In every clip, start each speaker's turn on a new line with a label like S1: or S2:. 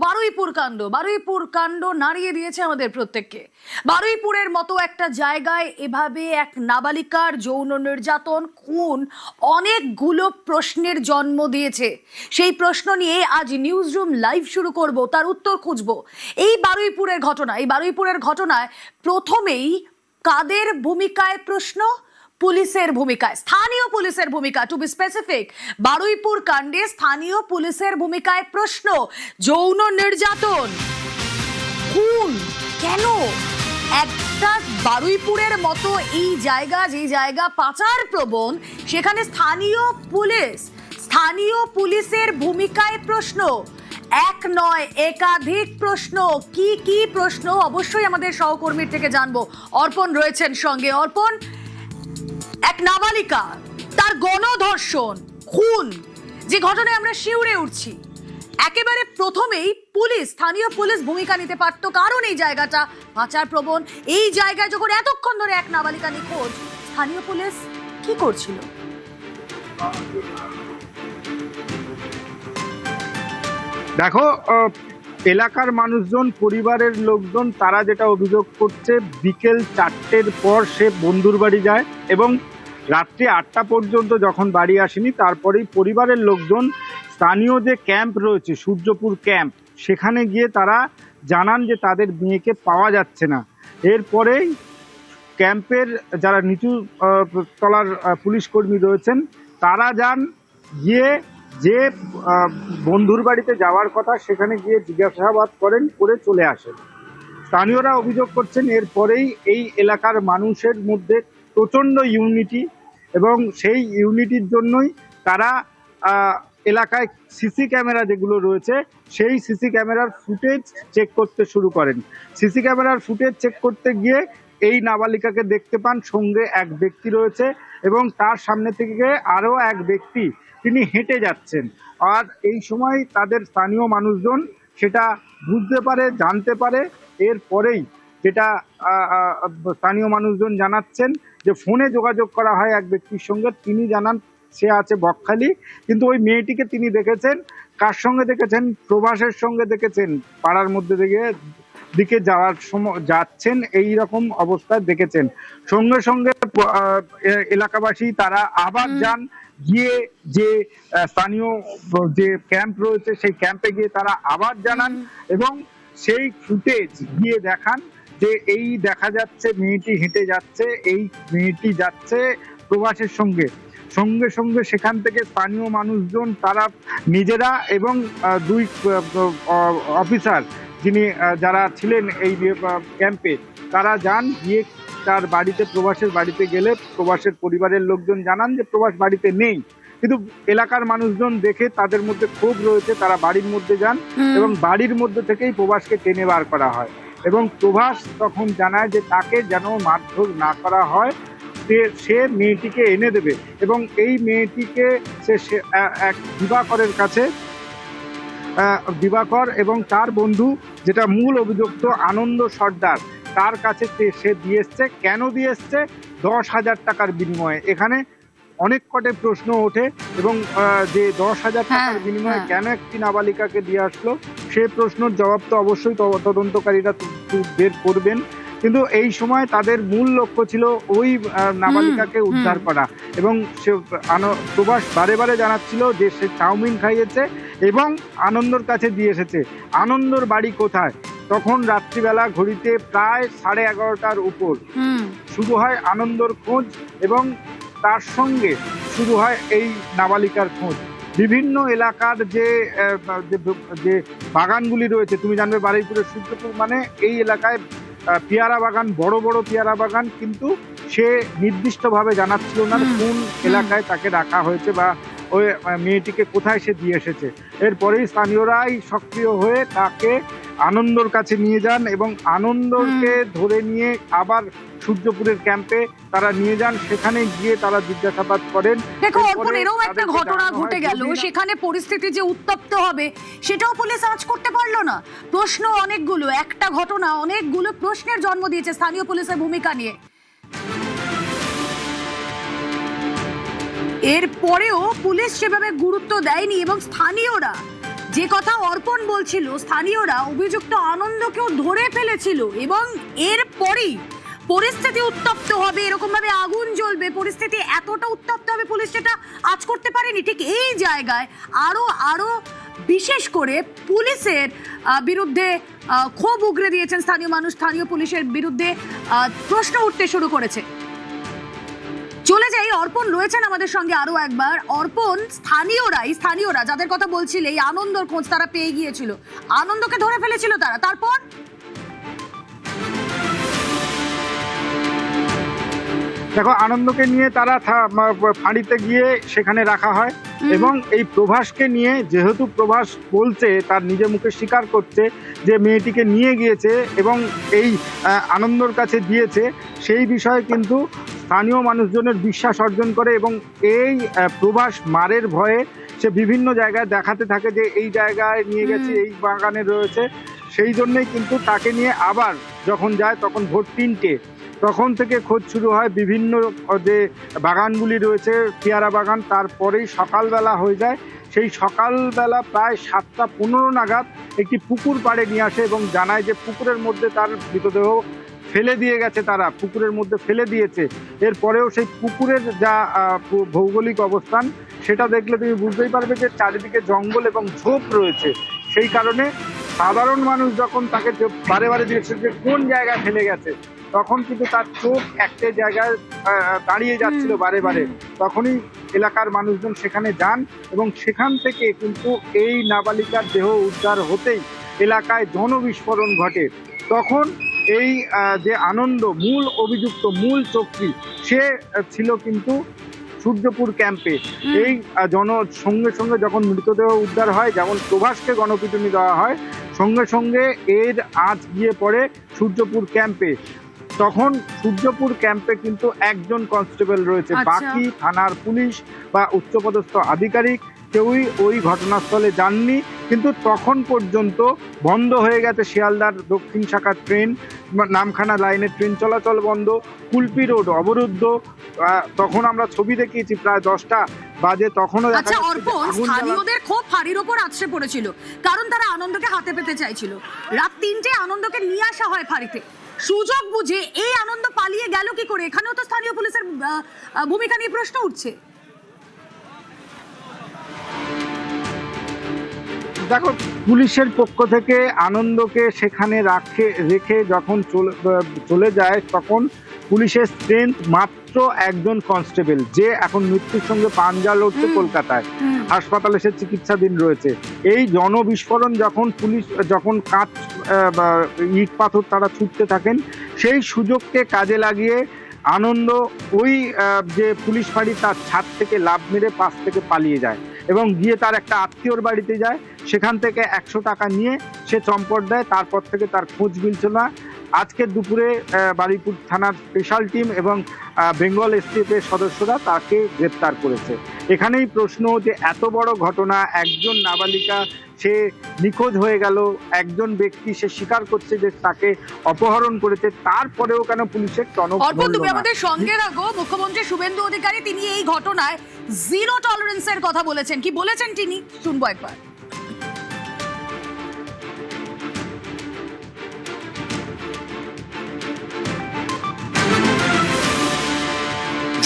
S1: বারুইপুর কাণ্ড নাড়িয়ে দিয়েছে আমাদের প্রত্যেককে। বারুইপুরের মতো একটা জায়গায় এভাবে এক নাবালিকার যৌন নির্যাতন, খুন অনেকগুলো প্রশ্নের জন্ম দিয়েছে। সেই প্রশ্ন নিয়ে আজ নিউজরুম লাইভ শুরু করব, তার উত্তর খুঁজবো। এই বারুইপুরের ঘটনায় প্রথমেই কাদের ভূমিকায় প্রশ্ন? পুলিশের ভূমিকায়, স্থানীয় পুলিশের ভূমিকা, টু বি স্পেসিফিক। বারুইপুর কাণ্ডে স্থানীয় পুলিশের ভূমিকায় প্রশ্ন। যৌন নির্যাতন, খুন, কেন? একটা বারুইপুরের মতো এই জায়গা, যে জায়গা পাচার প্রবণ, সেখানে স্থানীয় পুলিশের ভূমিকায় প্রশ্ন। এক নয়, একাধিক প্রশ্ন। কি কি প্রশ্ন অবশ্যই আমাদের সহকর্মীর থেকে জানবো। অর্পণ রয়েছেন সঙ্গে। অর্পণ, এক নাবালিকা, তার গণধর্ষণ, খুন, যে ঘটনায় আমরা শিউরে উঠছি, একেবারে প্রথমেই স্থানীয় পুলিশ ভূমিকা নিতে পারত, কারণ এই জায়গাটা পাচার প্রবণ। এই জায়গায় যখন এতক্ষণ ধরে এক নাবালিকা নিখোঁজ, স্থানীয় পুলিশ কি করছিল?
S2: দেখো, এলাকার মানুষজন, পরিবারের লোকজন, তারা যেটা অভিযোগ করছে, বিকেল 4টের পর সে বন্ধুর বাড়ি যায় এবং রাত্রি 8টা পর্যন্ত যখন বাড়ি আসেনি, তারপরেই পরিবারের লোকজন স্থানীয় যে ক্যাম্প রয়েছে, সূর্যপুর ক্যাম্প, সেখানে গিয়ে তারা জানান যে তাদের মেয়েকে পাওয়া যাচ্ছে না। এরপরেই ক্যাম্পের যারা নিচু তলার পুলিশ কর্মী রয়েছেন, তারা যান, গিয়ে যে বন্ধুর বাড়িতে যাওয়ার কথা সেখানে গিয়ে জিজ্ঞাসাবাদ করে চলে আসেন। স্থানীয়রা অভিযোগ করছেন এরপরেই এই এলাকার মানুষের মধ্যে প্রচণ্ড ইউনিটি, এবং সেই ইউনিটির জন্যই তারা এলাকায় সিসি ক্যামেরা যেগুলো রয়েছে, সেই সিসি ক্যামেরার ফুটেজ চেক করতে শুরু করেন। সিসি ক্যামেরার ফুটেজ চেক করতে গিয়ে এই নাবালিকাকে দেখতে পান, সঙ্গে এক ব্যক্তি রয়েছে এবং তার সামনে থেকে আরও এক ব্যক্তি, তিনি হেঁটে যাচ্ছেন। আর এই সময় তাদের স্থানীয় মানুষজন সেটা বুঝতে পারে, জানতে পারে। এরপরেই যেটা স্থানীয় মানুষজন জানাচ্ছেন, যে ফোনে যোগাযোগ করা হয় এক ব্যক্তির সঙ্গে। তিনি জানান সে আছে বকখালি, কিন্তু ওই মেয়েটিকে তিনি দেখেছেন, কার সঙ্গে দেখেছেন? প্রভাসের সঙ্গে দেখেছেন। পাড়ার মধ্যে দিকে যাওয়ার সময় যাচ্ছেন, এই রকম অবস্থায় দেখেছেন। সঙ্গে সঙ্গে এলাকাবাসী তারা আবার যান, গিয়ে যে স্থানীয় যে ক্যাম্প রয়েছে সেই ক্যাম্পে গিয়ে তারা আবার জানান এবং সেই ফুটেজ গিয়ে দেখান যে এই দেখা যাচ্ছে মেয়েটি হেঁটে যাচ্ছে, এই মেয়েটি যাচ্ছে প্রবাসের সঙ্গে। সঙ্গে সঙ্গে সেখান থেকে স্থানীয় মানুষজন তারা নিজেরা এবং দুই অফিসার যিনি যারা ছিলেন এই ক্যাম্পে, তারা যান, গিয়ে তার বাড়িতে, প্রবাসের বাড়িতে গেলে প্রবাসের পরিবারের লোকজন জানান যে প্রবাস বাড়িতে নেই। কিন্তু এলাকার মানুষজন দেখে তাদের মধ্যে ক্ষোভ রয়েছে, তারা বাড়ির মধ্যে যান এবং বাড়ির মধ্যে থেকেই প্রবাসকে টেনে বার করা হয় এবং প্রবাস তখন জানায় যে তাকে যেন মারধর না করা হয়, সে মেয়েটিকে এনে দেবে। এবং এই মেয়েটিকে সে এক দিবাকরের কাছে, দিবাকর এবং তার বন্ধু, যেটা মূল অভিযুক্ত আনন্দ সর্দার, তার কাছে সে দিয়ে এসছে। কেন দিয়ে এসছে? 10,000 টাকার বিনিময়ে। এখানে অনেক কটে প্রশ্ন ওঠে এবং যে 10,000 টাকার বিনিময়ে কেন একটি নাবালিকাকে দিয়ে আসলো, সে প্রশ্নের জবাব তো অবশ্যই তদন্তকারীরা বের করবেন। কিন্তু এই সময় তাদের মূল লক্ষ্য ছিল ওই নাবালিকাকে উদ্ধার করা। এবং সে প্রবাস বারে বারে জানাচ্ছিল যে সে চাউমিন খাইয়েছে এবং আনন্দর কাছে দিয়ে এসেছে। আনন্দর বাড়ি কোথায়? তখন রাত্রিবেলা ঘড়িতে প্রায় 11:30টার উপর শুরু হয় আনন্দর খোঁজ এবং তার সঙ্গে শুরু হয় এই নাবালিকার খোঁজ। বিভিন্ন এলাকার যে বাগানগুলি রয়েছে, তুমি জানবে বারুইপুরের সূর্যপুর মানে এই এলাকায় পেয়ারা বাগান, বড় বড় পেয়ারা বাগান, কিন্তু সে নির্দিষ্টভাবে জানাচ্ছিল না কোন এলাকায় তাকে রাখা হয়েছে বা ওই মেয়েটিকে কোথায় সে দিয়ে এসেছে। এরপরেই স্থানীয়রাই সক্রিয় হয়ে তাকে আনন্দর কাছে নিয়ে যান এবং আনন্দকে ধরে নিয়ে আবার সূর্যপুরের ক্যাম্পে তারা নিয়ে যান। সেখানে গিয়ে তারা জিজ্ঞাসাবাদ করেন।
S1: দেখো অর্পণ, এরকম একটা ঘটনা ঘটে গেল, সেখানে পরিস্থিতি যে উত্তপ্ত হবে সেটাও পুলিশ আজ করতে পারলো না। প্রশ্ন অনেকগুলো, একটা ঘটনা অনেকগুলো প্রশ্নের জন্ম দিয়েছে স্থানীয় পুলিশের ভূমিকা নিয়ে। এরপরেও পুলিশ সেভাবে গুরুত্ব দেয়নি এবং স্থানীয়রা যে কথা অর্পণ বলছিল, স্থানীয়রা অভিযুক্ত আনন্দকেও ধরে ফেলেছিল এবং এরপরই পরিস্থিতি উত্তপ্ত হবে, এরকম ভাবে আগুন জ্বলবে, পরিস্থিতি এতটা উত্তপ্ত হবে, পুলিশ সেটা আজ করতে পারেনি। ঠিক এই জায়গায় আরো বিশেষ করে পুলিশের বিরুদ্ধে ক্ষোভ উগরে দিয়েছেন স্থানীয় মানুষ, স্থানীয় পুলিশের বিরুদ্ধে প্রশ্ন উঠতে শুরু করেছে। চলে যাই, অর্পণ রয়েছেন আমাদের সঙ্গে আরো একবার। অর্পণ, স্থানীয়রা যাদের কথা বলছিল এই আনন্দর খোঁজ তারা পেয়ে গিয়েছিল, আনন্দকে ধরে ফেলেছিল তারা, তারপর
S2: দেখো, আনন্দকে নিয়ে তারা ফাঁড়িতে গিয়ে সেখানে রাখা হয় এবং এই প্রভাসকে নিয়ে, যেহেতু প্রভাস বলছে, তার নিজের মুখে স্বীকার করছে যে মেয়েটিকে নিয়ে গিয়েছে এবং এই আনন্দর কাছে দিয়েছে, সেই বিষয়ে কিন্তু স্থানীয় মানুষজনের বিশ্বাস অর্জন করে এবং এই প্রভাস মারের ভয়ে সে বিভিন্ন জায়গায় দেখাতে থাকে যে এই জায়গায় নিয়ে গেছে, এই বাগানে রয়েছে। সেই জন্যই কিন্তু তাকে নিয়ে আবার যখন যায় তখন ভোর 3টে, তখন থেকে খোঁজ শুরু হয় বিভিন্ন যে বাগানগুলি রয়েছে, পেয়ারা বাগান। তারপরেই সকালবেলা হয়ে যায়। সেই সকালবেলা প্রায় 7টা 15 নাগাদ একটি পুকুর পাড়ে নিয়ে আসে এবং জানায় যে পুকুরের মধ্যে তার মৃতদেহ ফেলে দিয়ে গেছে, তারা পুকুরের মধ্যে ফেলে দিয়েছে। এরপরেও সেই পুকুরের যা ভৌগোলিক অবস্থান, সেটা দেখলে তুমি বুঝতেই পারবে যে চারিদিকে জঙ্গল এবং ঝোপ রয়েছে। সেই কারণে সাধারণ মানুষ যখন তাকে বারে বারে জিজ্ঞেস যে কোন জায়গায় ফেলে গেছে, তখন কিন্তু তার চোখ একটা জায়গায় দাঁড়িয়ে যাচ্ছিল বারে বারে। তখনই এলাকার মানুষজন সেখানে যান এবং সেখান থেকে কিন্তু এই নাবালিকার দেহ উদ্ধার হতেই এলাকায় জনবিস্ফোরণ ঘটে। তখন এই যে আনন্দ, মূল অভিযুক্ত, মূল চক্রী, সে ছিল কিন্তু সূর্যপুর ক্যাম্পে। এই সঙ্গে সঙ্গে যখন মৃতদেহ উদ্ধার হয়, যেমন প্রভাসকে গণপিটুনি দেওয়া হয়, সঙ্গে সঙ্গে এর আঁচ গিয়ে পড়ে সূর্যপুর ক্যাম্পে। তখন সূর্যপুর ক্যাম্পে কিন্তু একজন কনস্টেবল রয়েছে, বাকি থানার পুলিশ বা উচ্চপদস্থ আধিকারিক কেউই ওই ঘটনাস্থলে যাননি। কিন্তু তখন পর্যন্ত বন্ধ হয়ে গেছে শিয়ালদার দক্ষিণ শাখার ট্রেন, নামখানা লাইনের ট্রেন চলাচল বন্ধ, কুলপি রোড অবরুদ্ধ। তখন আমরা ছবি দেখিয়েছি প্রায় 10টা বাজে, তখনও দেখা
S1: আচ্ছা অর্পণ, স্থানীয়দের খুব ফাঁড়ির ওপর আছড়ে পড়েছিল, কারণ তারা আনন্দকে হাতে পেতে চাইছিল। রাত 3টে আনন্দকে নিয়ে আসা হয় ফাঁড়িতে। সুযোগ বুঝে এই আনন্দ পালিয়ে গেল কি করে? এখানেও তো স্থানীয় পুলিশের ভূমিকা নিয়ে প্রশ্ন উঠছে।
S2: দেখো, পুলিশের পক্ষ থেকে আনন্দকে সেখানে রেখে যখন চলে যায়, তখন পুলিশের স্ট্রেংথ মাত্র একজন কনস্টেবল, যে এখন মৃত্যুর সঙ্গে পাঞ্জা লড়ছে কলকাতায়, হাসপাতালে সে চিকিৎসাধীন রয়েছে। এই জনবিস্ফোরণ যখন কাঁচ ইট পাথর তারা ছুটতে থাকেন, সেই সুযোগকে কাজে লাগিয়ে আনন্দ ওই যে পুলিশ ফাঁড়ি, তার ছাদ থেকে লাফ মেরে পাশ থেকে পালিয়ে যায় এবং গিয়ে তার একটা আত্মীয়র বাড়িতে যায়। সেখান থেকে 100 টাকা নিয়ে সে চম্পট দেয়। তারপর থেকে তার খোঁজ মিলছে না। আজকের দুপুরে বারুইপুর থানার স্পেশাল টিম এবং বেঙ্গল এসটিএফের সদস্যরা তাকে গ্রেপ্তার করেছে। এখানেই প্রশ্ন যে এত বড় ঘটনা, একজন নাবালিকা সে নিখোঁজ হয়ে গেল, একজন ব্যক্তি সে স্বীকার করছে যে তাকে অপহরণ করেছে, তারপরেও কেন পুলিশের টনক নড়ল না?
S1: তুমি আমাদের সঙ্গে রাখো। মুখ্যমন্ত্রী শুভেন্দু অধিকারী তিনি এই ঘটনায় জিরো টলারেন্সের কথা বলেছেন। কি বলেছেন তিনি, শুনবো একবার।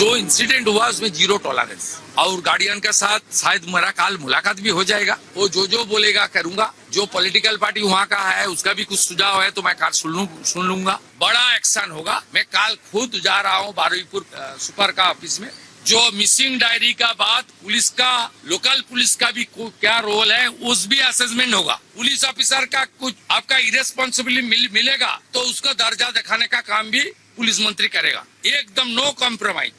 S3: जो इंसिडेंट हुआ उसमें जीरो टॉलरेंस, और गार्डियन के साथ शायद मेरा काल मुलाकात भी हो जाएगा। वो जो बोलेगा करूंगा। जो पॉलिटिकल पार्टी वहाँ का है उसका भी कुछ सुझाव है तो मैं काल सुन लूंगा। बड़ा एक्शन होगा। मैं काल खुद जा रहा हूँ बारुईपुर सुपर का ऑफिस में। जो मिसिंग डायरी का बात, पुलिस का, लोकल पुलिस का भी क्या रोल है, उस भी असेसमेंट होगा। पुलिस ऑफिसर का कुछ आपका इरेस्पॉन्सिबिलिटी मिलेगा तो उसका दर्जा दिखाने का काम भी पुलिस मंत्री करेगा। एकदम नो कॉम्प्रोमाइज।